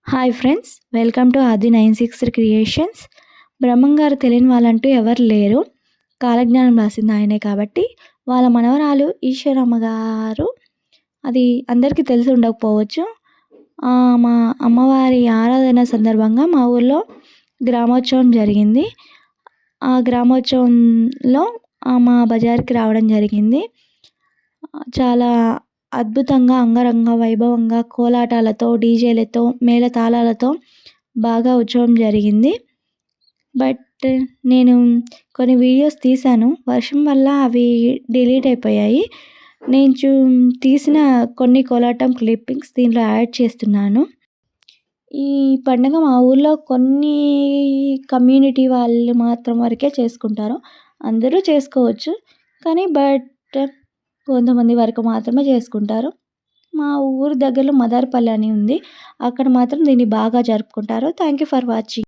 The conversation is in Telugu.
హాయ్ ఫ్రెండ్స్, వెల్కమ్ టు ఆది 96 క్రియేషన్స్. బ్రహ్మం గారు తెలియని వాళ్ళంటూ ఎవరు లేరు. కాలజ్ఞానం రాసింది ఆయనే కాబట్టి వాళ్ళ మనవరాలు ఈశ్వరమ్మ గారు అది అందరికీ తెలిసి ఉండకపోవచ్చు. మా అమ్మవారి ఆరాధన సందర్భంగా మా ఊర్లో గ్రామోత్సవం జరిగింది. ఆ గ్రామోత్సవంలో మా బజార్కి రావడం జరిగింది. చాలా అద్భుతంగా, అంగరంగ వైభవంగా, కోలాటాలతో, డీజేలతో, మేళతాళాలతో బాగా ఉత్సవం జరిగింది. బట్ నేను కొన్ని వీడియోస్ తీశాను. వర్షం వల్ల అవి డిలీట్ అయిపోయాయి. నేను తీసిన కొన్ని కోలాటం క్లిప్పింగ్స్ దీంట్లో యాడ్ చేస్తున్నాను. ఈ పండుగ మా ఊర్లో కొన్ని కమ్యూనిటీ వాళ్ళు మాత్రం వరకే చేసుకుంటారు. అందరూ చేసుకోవచ్చు, కానీ కొంతమంది వరకు మాత్రమే చేసుకుంటారు. మా ఊరు దగ్గరలో మదర్పల్లి అని ఉంది. అక్కడ మాత్రం దీన్ని బాగా జరుపుకుంటారు. Thank you for watching.